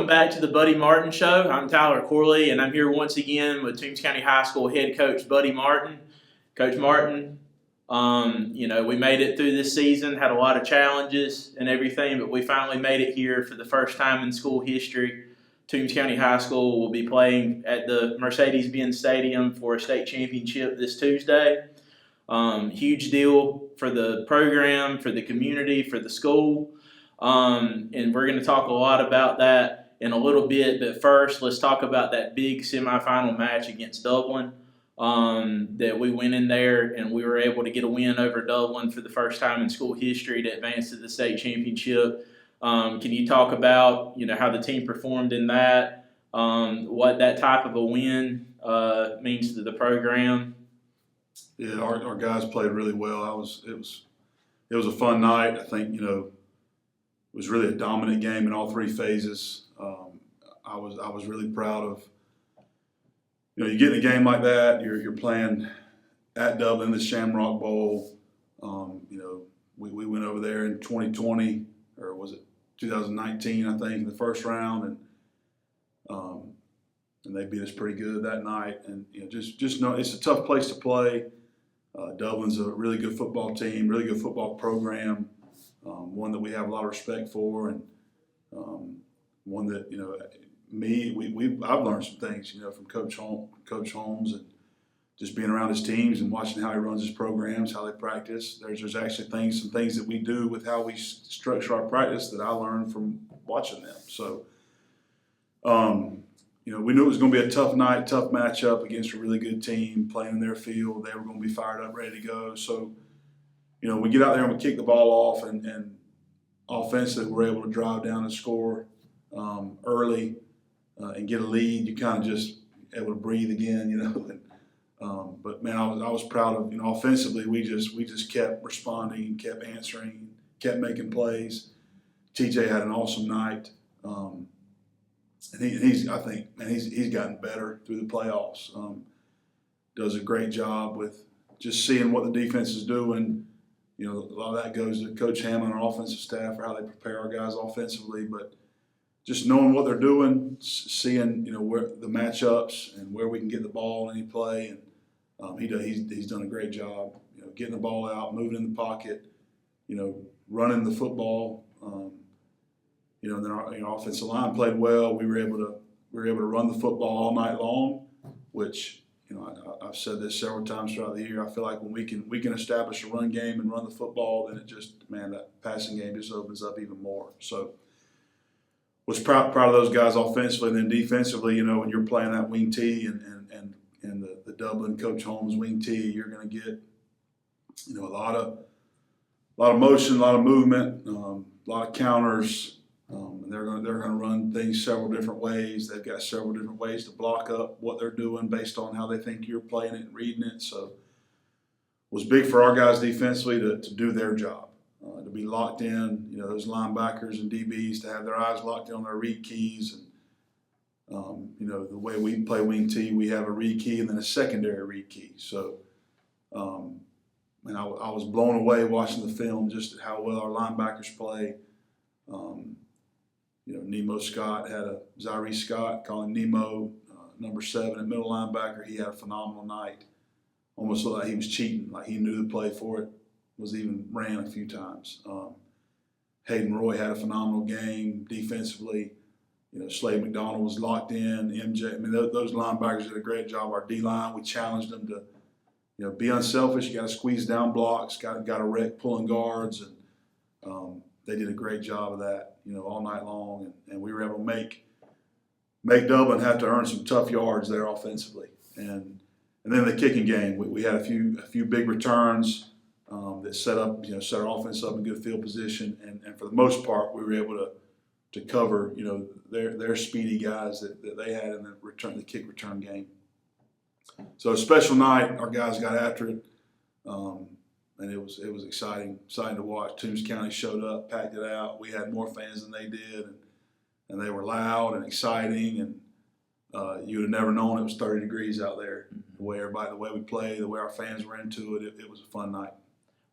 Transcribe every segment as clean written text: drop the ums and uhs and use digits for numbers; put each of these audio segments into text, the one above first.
Welcome back to the Buddy Martin Show. I'm Tyler Corley, and I'm here once again with Toombs County High School head coach Buddy Martin. Coach Martin, we made it through this season, had a lot of challenges and everything, but we finally made it here for the first time in school history. Toombs County High School will be playing at the Mercedes-Benz Stadium for a state championship this Tuesday. Huge deal for the program, for the community, for the school. And we're going to talk a lot about that in a little bit. But first, let's talk about that big semifinal match against Dublin that we went in there and we were able to get a win over Dublin for the first time in school history to advance to the state championship. Can you talk about, how the team performed in that, what that type of a win means to the program? Yeah, our guys played really well. It was a fun night. I think, it was really a dominant game in all three phases. I was really proud of, you get in a game like that, you're playing at Dublin, the Shamrock Bowl. We went over there in 2020, or was it 2019, I think, in the first round, and they beat us pretty good that night. And just know it's a tough place to play. Dublin's a really good football team, really good football program. One that we have a lot of respect for, and one that I've learned some things from Coach Holmes, and just being around his teams and watching how he runs his programs, how they practice. There's actually some things that we do with how we structure our practice that I learned from watching them. So we knew it was going to be a tough night, tough matchup against a really good team playing in their field. They were going to be fired up, ready to go. So we get out there and we kick the ball off, and offensively we're able to drive down and score early and get a lead. You kind of just able to breathe again, but man, I was proud of offensively. We just kept responding, kept answering, kept making plays. TJ had an awesome night, and he's gotten better through the playoffs. Does a great job with just seeing what the defense is doing. A lot of that goes to Coach Hammond and our offensive staff for how they prepare our guys offensively, but just knowing what they're doing, seeing where the matchups and where we can get the ball in any play, and he's done a great job. Getting the ball out, moving in the pocket, running the football. And then our offensive line played well. We were able to run the football all night long, which. I've said this several times throughout the year. I feel like when we can establish a run game and run the football, then that passing game just opens up even more. So was proud of those guys offensively, and then defensively. When you're playing that wing tee and the Dublin Coach Holmes wing tee, you're going to get a lot of motion, a lot of movement, a lot of counters. And they're going to run things several different ways. They've got several different ways to block up what they're doing based on how they think you're playing it and reading it. So it was big for our guys defensively to do their job, to be locked in. Those linebackers and DBs to have their eyes locked in on their read keys. And the way we play wing tee, we have a read key and then a secondary read key. So I was blown away watching the film just at how well our linebackers play. Nemo Scott had Zaire Scott, calling Nemo number 7 at middle linebacker. He had a phenomenal night. Almost looked like he was cheating, like he knew the play for it, was even ran a few times. Hayden Roy had a phenomenal game defensively. Slade McDonald was locked in. MJ, those linebackers did a great job. Our D-line, we challenged them to, be unselfish. You got to squeeze down blocks, got to wreck pulling guards, and they did a great job of that, all night long, and we were able to make Dublin have to earn some tough yards there offensively, and then the kicking game, we had a few big returns that set our offense up in good field position, and for the most part we were able to cover their speedy guys that they had in the kick return game. So a special night. Our guys got after it. And it was exciting to watch. Toombs County showed up, packed it out. We had more fans than they did, and they were loud and exciting. And you would have never known it was 30 degrees out there. The way we played, the way our fans were into it, it was a fun night.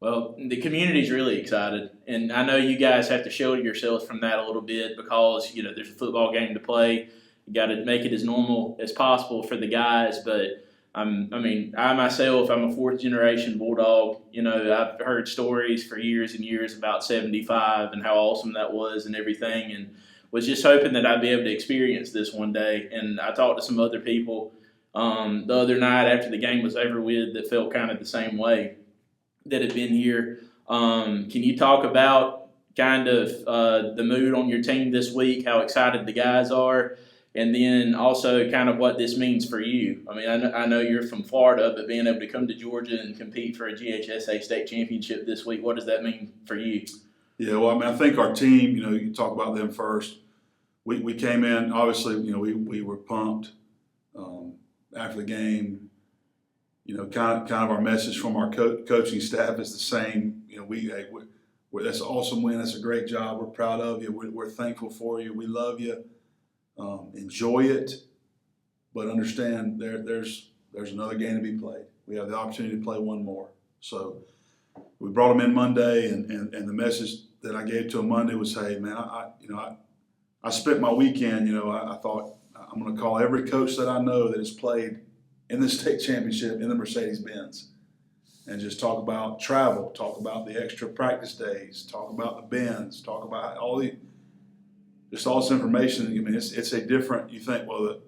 Well, the community's really excited, and I know you guys have to shelter yourselves from that a little bit because there's a football game to play. You got to make it as normal as possible for the guys. But I myself, I'm a fourth generation Bulldog. I've heard stories for years and years about '75 and how awesome that was and everything, and was just hoping that I'd be able to experience this one day. And I talked to some other people the other night after the game was over with that felt kind of the same way, that have been here. Can you talk about kind of the mood on your team this week, how excited the guys are, and then also kind of what this means for you? I mean, I know you're from Florida, but being able to come to Georgia and compete for a GHSA state championship this week, what does that mean for you? Yeah, well, I think our team, you talk about them first. We came in, obviously, we were pumped after the game. Kind of our message from our coaching staff is the same. That's an awesome win. That's a great job. We're proud of you. We're thankful for you. We love you. Enjoy it, but understand there's another game to be played. We have the opportunity to play one more. So we brought them in Monday, and the message that I gave to them Monday was, hey, man, I spent my weekend. I thought I'm going to call every coach that I know that has played in the state championship in the Mercedes-Benz, and just talk about travel, talk about the extra practice days, talk about the bends, talk about all this information. I mean, it's a different. You think, well,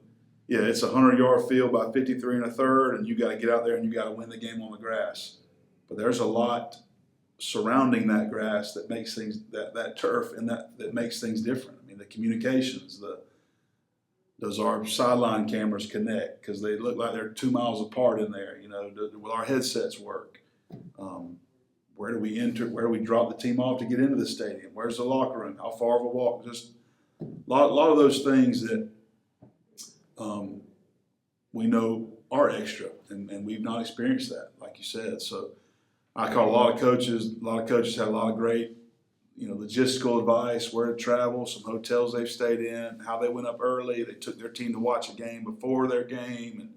it's a 100-yard field by 53 1/3, and you got to get out there and you got to win the game on the grass. But there's a lot surrounding that grass that makes things that turf and that makes things different. I mean, the communications, does our sideline cameras connect? Because they look like they're 2 miles apart in there. Will our headsets work? Where do we enter? Where do we drop the team off to get into the stadium? Where's the locker room? How far of a walk? Just a lot of those things that we know are extra, and we've not experienced that, like you said. So I caught a lot of coaches. A lot of coaches had a lot of great logistical advice, where to travel, some hotels they've stayed in, how they went up early. They took their team to watch a game before their game. And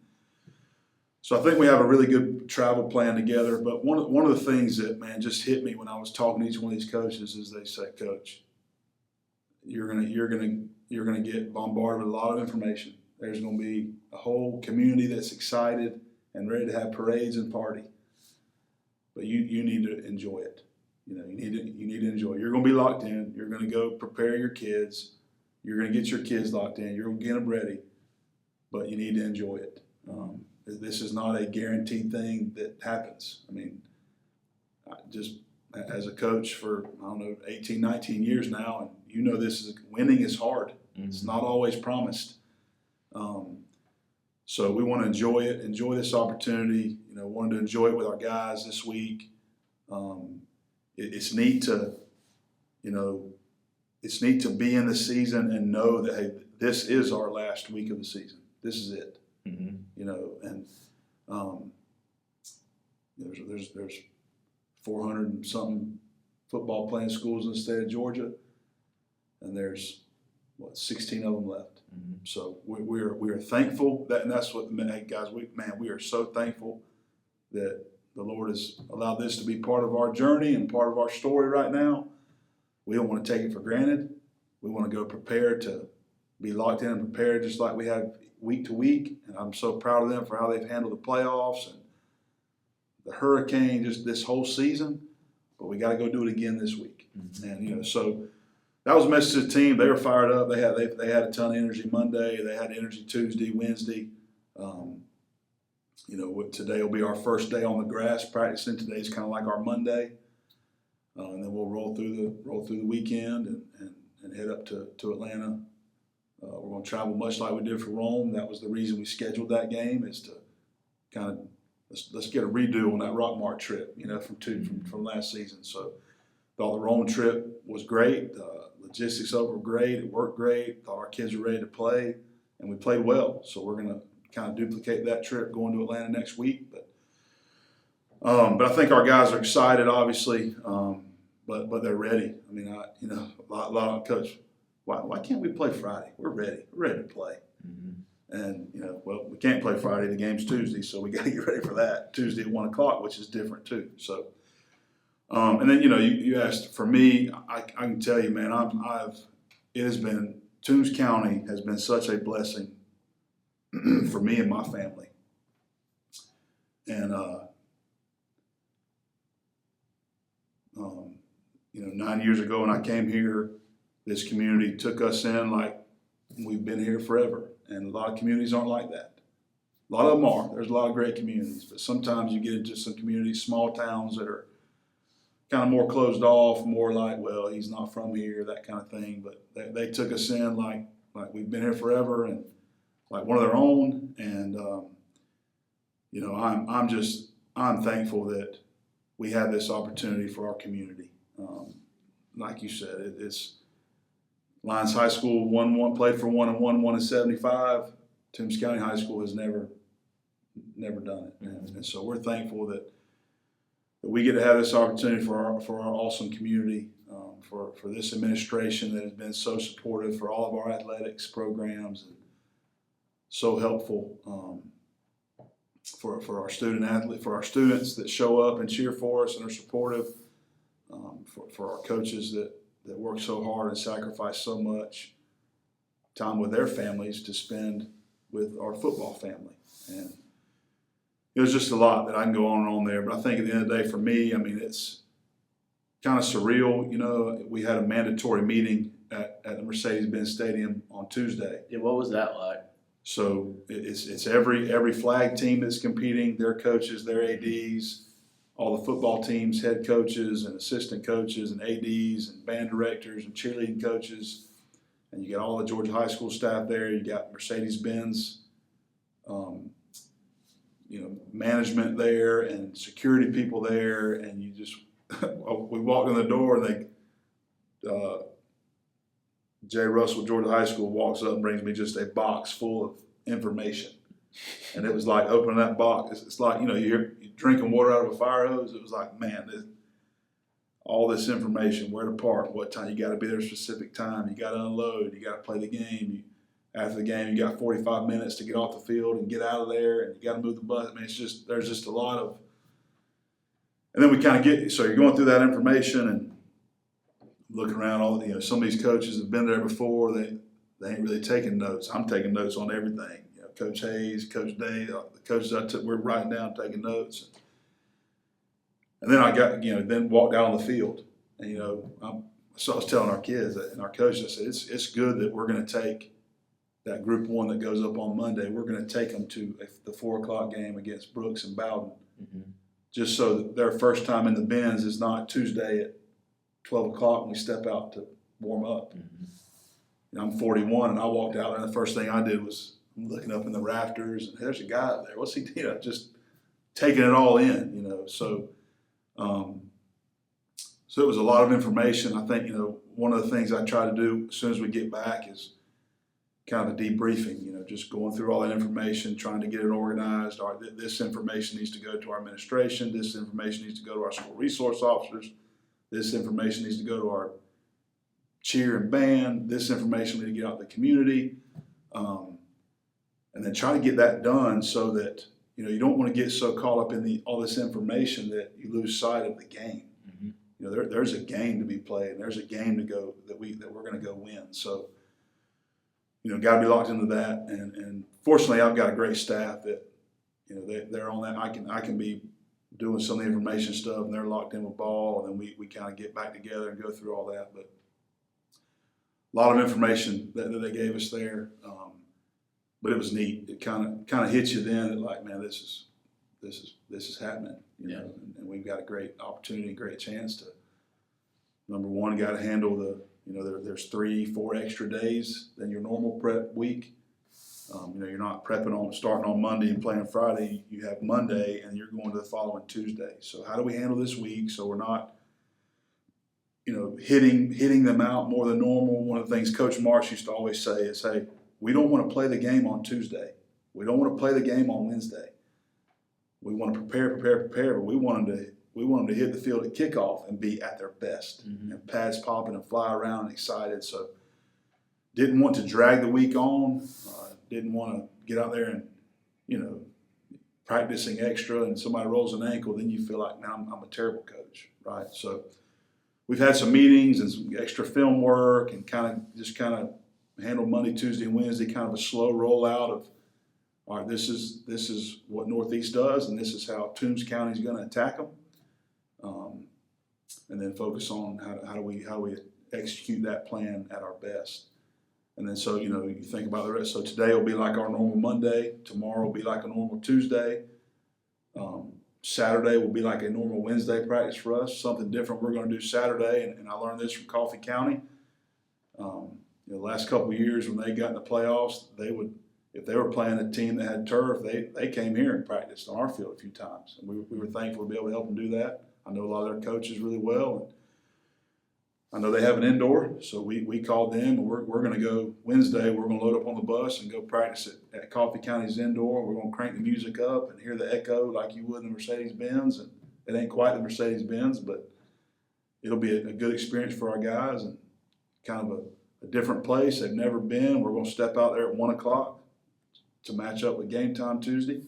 so I think we have a really good travel plan together. But one of the things that, man, just hit me when I was talking to each one of these coaches is they say, Coach, you're gonna get bombarded with a lot of information. There's gonna be a whole community that's excited and ready to have parades and party. But you need to enjoy it. You need to enjoy it. You're going to be locked in. You're going to go prepare your kids. You're going to get your kids locked in. You're going to get them ready. But you need to enjoy it. This is not a guaranteed thing that happens. I mean, just as a coach for, 18, 19 years now, and winning is hard. Mm-hmm. It's not always promised. So we want to enjoy it, enjoy this opportunity. Wanted to enjoy it with our guys this week. It's neat to be in the season and know that, hey, this is our last week of the season. This is it. Mm-hmm. There's 400 and something football playing schools in the state of Georgia, and there's 16 of them left. Mm-hmm. So we're thankful and that's what, hey guys, we are so thankful that the Lord has allowed this to be part of our journey and part of our story right now. We don't want to take it for granted. We want to go prepared to be locked in and prepared just like we have week to week. And I'm so proud of them for how they've handled the playoffs and the hurricane, just this whole season. But we got to go do it again this week. Mm-hmm. And, so that was a message to the team. They were fired up. They had a ton of energy Monday. They had energy Tuesday, Wednesday. Today will be our first day on the grass practicing. Today's kind of like our Monday, and then we'll roll through the weekend and head up to Atlanta. We're going to travel much like we did for Rome. That was the reason we scheduled that game, is to kind of let's get a redo on that Rock Mart trip, from last season. So thought the Rome trip was great. Logistics of it were great. It worked great. Thought our kids were ready to play, and we played well. So we're going to kind of duplicate that trip going to Atlanta next week. But I think our guys are excited, obviously, but they're ready. I mean, a lot of coach, why can't we play Friday? We're ready. We're ready to play. Mm-hmm. And, we can't play Friday. The game's Tuesday, so we got to get ready for that. Tuesday at 1 o'clock, which is different too. So And then, you asked for me, I can tell you, man, Toombs County has been such a blessing for me and my family. And, 9 years ago when I came here, this community took us in like we've been here forever. And a lot of communities aren't like that. A lot of them are. There's a lot of great communities, but sometimes you get into some communities, small towns that are kind of more closed off, more like, well, he's not from here, that kind of thing. But they took us in like we've been here forever and like one of their own. And, I'm thankful that we have this opportunity for our community. Like you said, it's Lyons High School played for one and won in 75. Toombs County High School has never done it. And so we're thankful that we get to have this opportunity for our awesome community, for this administration that has been so supportive for all of our athletics programs and so helpful for our students that show up and cheer for us and are supportive, for our coaches that work so hard and sacrifice so much time with their families to spend with our football family. And it was just a lot that I can go on and on there. But I think at the end of the day, for me, it's kind of surreal. We had a mandatory meeting at the Mercedes-Benz Stadium on Tuesday. Yeah, what was that like? So it's every flag team that's competing, their coaches, their ADs, all the football teams, head coaches and assistant coaches and ADs and band directors and cheerleading coaches. And you got all the Georgia high school staff there. You got Mercedes-Benz, management there and security people there. And you just, we walked in the door and Jay Russell, Georgia high school, walks up and brings me just a box full of information. And it was like opening that box. It's like, you're drinking water out of a fire hose. It was like, man, all this information, where to park, what time, you got to be there at a specific time, you got to unload, you got to play the game. After the game, you got 45 minutes to get off the field and get out of there, and you got to move the bus. There's just a lot of, and then we kind of so you're going through that information and looking around some of these coaches have been there before, they ain't really taking notes. I'm taking notes on everything. Coach Hayes, Coach Day, the coaches we're writing down, taking notes. And then I got, then walked out on the field. And, so I was telling our kids and our coaches, I said, it's good that we're going to take that group one that goes up on Monday. We're going to take them to the 4:00 game against Brooks and Bowden, just so that their first time in the Benz is not Tuesday at 12 o'clock when we step out to warm up. I'm 41, and I walked out there, and the first thing I did was looking up in the rafters, and there's a guy up there. What's he doing? Just taking it all in, So, so it was a lot of information. I think, one of the things I try to do as soon as we get back is kind of a debriefing, just going through all that information, trying to get it organized. All right, this information needs to go to our administration. This information needs to go to our school resource officers. This information needs to go to our cheer and band. This information we need to get out to the community. And then try to get that done so that, you don't want to get so caught up in all this information that you lose sight of the game. There's a game to be played, and there's a game to go that we're going to go win. So, got to be locked into that. And fortunately, I've got a great staff that, they're on that. I can be doing some of the information stuff, and they're locked in with ball, and then we kind of get back together and go through all that. But a lot of information that they gave us there. But it was neat. It kind of hits you then that like, man, this is happening, and we've got a great opportunity, great chance to, number one, got to handle there's 3-4 extra days than your normal prep week. You're not starting on Monday and playing Friday. You have Monday and you're going to the following Tuesday. So how do we handle this week so we're not, hitting them out more than normal? One of the things Coach Marsh used to always say is, hey, we don't want to play the game on Tuesday. We don't want to play the game on Wednesday. We want to prepare, but we want them to hit the field at kickoff and be at their best, and pads popping and fly around and excited. So didn't want to drag the week on. Didn't want to get out there and, practicing extra and somebody rolls an ankle, then you feel like, man, I'm a terrible coach, right? So we've had some meetings and some extra film work and kind of handle Monday, Tuesday, and Wednesday, kind of a slow rollout of, all right, this is what Northeast does, and this is how Toombs County is going to attack them, and then focus on how do we execute that plan at our best. And then so you think about the rest. So today will be like our normal Monday. Tomorrow will be like a normal Tuesday. Saturday will be like a normal Wednesday practice for us. Something different we're going to do Saturday, and I learned this from Coffee County. The last couple of years when they got in the playoffs, if they were playing a team that had turf, they came here and practiced on our field a few times, and we were thankful to be able to help them do that. I know a lot of their coaches really well, and I know they have an indoor, so we called them, and we're going to go Wednesday. We're going to load up on the bus and go practice at Coffee County's indoor. We're going to crank the music up and hear the echo like you would in the Mercedes-Benz, and it ain't quite the Mercedes-Benz, but it'll be a good experience for our guys and kind of a different place they've never been. We're going to step out there at 1 o'clock to match up with game time Tuesday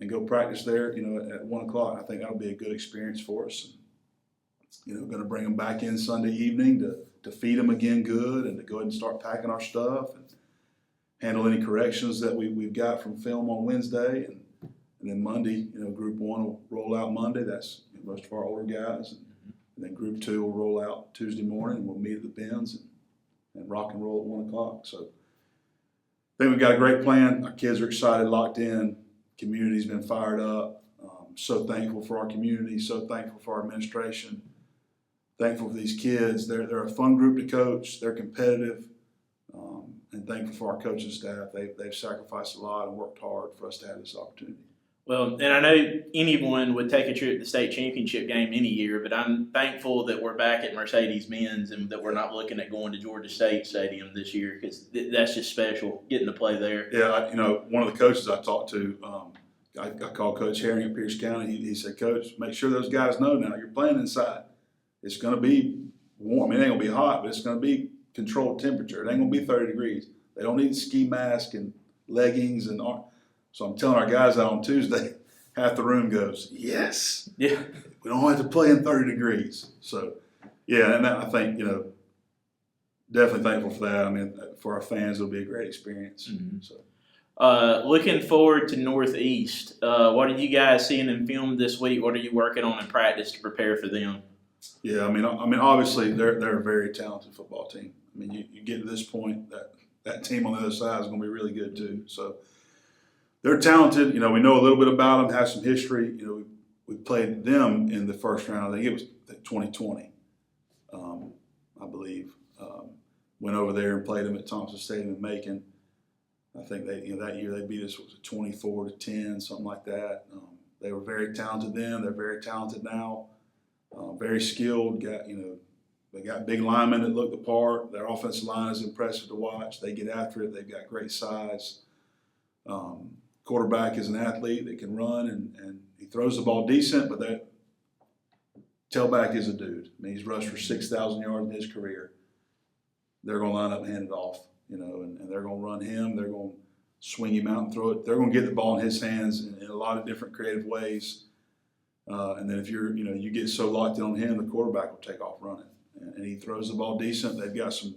and go practice there, at 1 o'clock. I think that'll be a good experience for us. Going to bring them back in Sunday evening to feed them again good and to go ahead and start packing our stuff and handle any corrections that we've got from film on Wednesday. And then Monday, Group 1 will roll out Monday. That's most of our older guys. And then Group 2 will roll out Tuesday morning, and we'll meet at the Benz and rock and roll at 1 o'clock. So I think we've got a great plan. Our kids are excited, locked in. Community's been fired up. So thankful for our community, so thankful for our administration, thankful for these kids. They're a fun group to coach. They're competitive, and thankful for our coaching staff. They've sacrificed a lot and worked hard for us to have this opportunity. Well, and I know anyone would take a trip to the state championship game any year, but I'm thankful that we're back at Mercedes-Benz and that we're not looking at going to Georgia State Stadium this year, because that's just special, getting to play there. Yeah, one of the coaches I talked to, I called Coach Herring at Pierce County. He said, Coach, make sure those guys know now you're playing inside. It's going to be warm. It ain't going to be hot, but it's going to be controlled temperature. It ain't going to be 30 degrees. They don't need ski mask and leggings and all. So I'm telling our guys out on Tuesday, half the room goes, yes. Yeah. We don't have to play in 30 degrees. So, yeah, and I think, definitely thankful for that. I mean, for our fans, it'll be a great experience. Mm-hmm. So, looking forward to Northeast. What are you guys seeing in film this week? What are you working on in practice to prepare for them? Yeah, I mean, obviously they're a very talented football team. I mean, you get to this point, that team on the other side is going to be really good too. So they're talented. We know a little bit about them, have some history. We played them in the first round. I think it was 2020, I believe. Went over there and played them at Thompson Stadium in Macon. I think that year they beat us, was 24-10, something like that. They were very talented then. They're very talented now. Very skilled. They got big linemen that look the part. Their offensive line is impressive to watch. They get after it. They've got great size. Quarterback is an athlete that can run and he throws the ball decent, but that tailback is a dude. I mean, he's rushed for 6,000 yards in his career. They're going to line up and hand it off, and they're going to run him. They're going to swing him out and throw it. They're going to get the ball in his hands in a lot of different creative ways. And then if you get so locked in on him, the quarterback will take off running. And he throws the ball decent. They've got some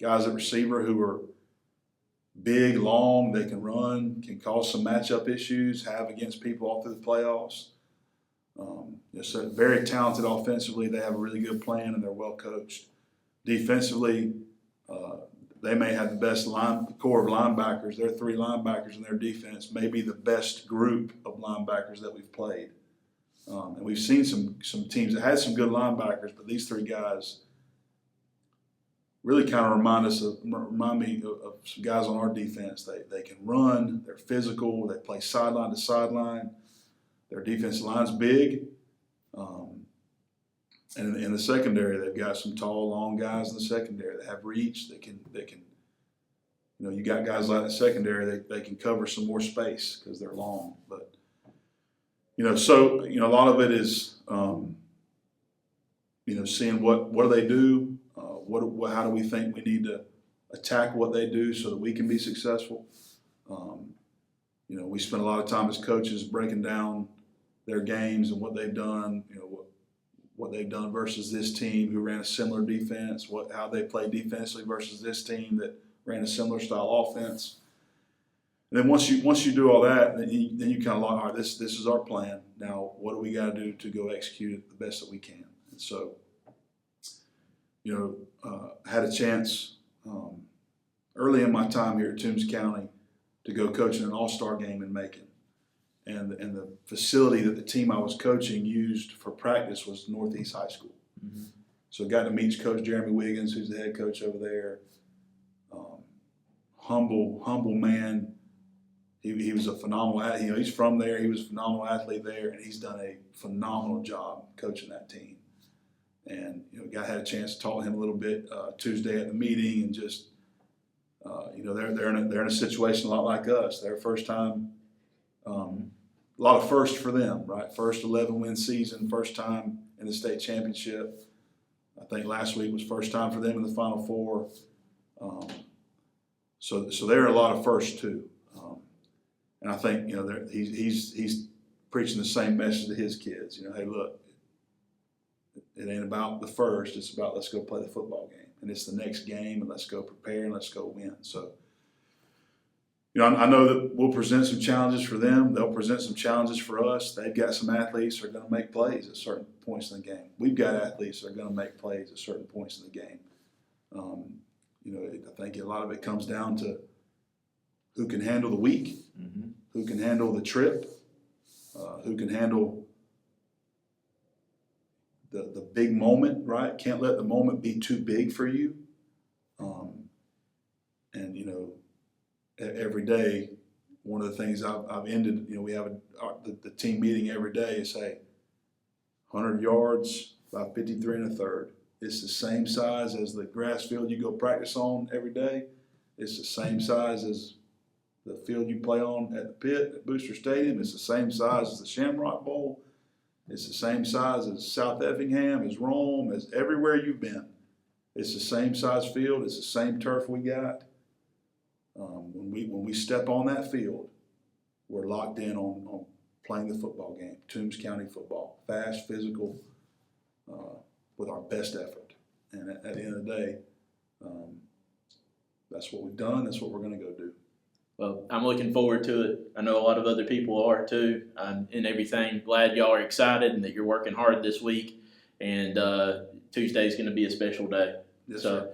guys at receiver who are big, long, they can run, can cause some matchup issues, have against people all through the playoffs. So very talented offensively. They have a really good plan and they're well coached. Defensively, they may have the best core of linebackers. Their 3 linebackers in their defense may be the best group of linebackers that we've played. And we've seen some teams that had some good linebackers, but these 3 guys really kind of remind me of some guys on our defense. They can run, they're physical, they play sideline to sideline. Their defensive line's big. And in the secondary, they've got some tall, long guys in the secondary that have reach. They can you got guys like the secondary, they can cover some more space because they're long. But so a lot of it is seeing what do they do, how do we think we need to attack what they do so that we can be successful. we spend a lot of time as coaches breaking down their games and what they've done, what they've done versus this team who ran a similar defense, how they played defensively versus this team that ran a similar style offense. And then once you do all that, then you kind of like, all right, this is our plan. Now, what do we got to do to go execute it the best that we can? And so, had a chance early in my time here at Toombs County to go coach in an all-star game in Macon. And the facility that the team I was coaching used for practice was Northeast High School. Mm-hmm. So I got to meet Coach Jeremy Wiggins, who's the head coach over there. Humble man. He was a phenomenal athlete. He's from there. He was a phenomenal athlete there, and he's done a phenomenal job coaching that team. And had a chance to talk to him a little bit Tuesday at the meeting, and just they're in a situation a lot like us. Their first time. A lot of firsts for them, right? First 11-win season, first time in the state championship. I think last week was first time for them in the Final Four. So there are a lot of firsts too. And I think he's preaching the same message to his kids. Hey, look, it ain't about the first. It's about let's go play the football game, and it's the next game, and let's go prepare and let's go win. So. I know that we'll present some challenges for them. They'll present some challenges for us. They've got some athletes that are going to make plays at certain points in the game. We've got athletes that are going to make plays at certain points in the game. I think a lot of it comes down to who can handle the week, mm-hmm. who can handle the trip, who can handle the big moment, right? Can't let the moment be too big for you. Every day, one of the things I've ended, we have the team meeting every day is say, 100 yards, about 53 1/3. It's the same size as the grass field you go practice on every day. It's the same size as the field you play on at the pit at Booster Stadium. It's the same size as the Shamrock Bowl. It's the same size as South Effingham, as Rome, as everywhere you've been. It's the same size field. It's the same turf we got. When we step on that field, we're locked in on playing the football game, Toombs County football, fast, physical, with our best effort. And at the end of the day, that's what we've done. That's what we're going to go do. Well, I'm looking forward to it. I know a lot of other people are too, and everything. Glad y'all are excited and that you're working hard this week. And Tuesday is going to be a special day. Yes, sir.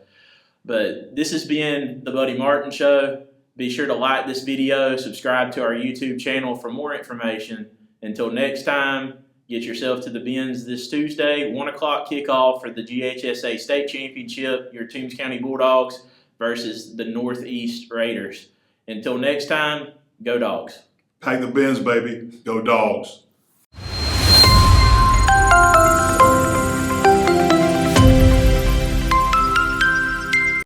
But this has been the Buddy Martin Show. Be sure to like this video, subscribe to our YouTube channel for more information. Until next time, get yourself to the bins this Tuesday, 1 o'clock kickoff for the GHSA State Championship, your Toombs County Bulldogs versus the Northeast Raiders. Until next time, go Dogs. Pack the bins, baby. Go Dogs.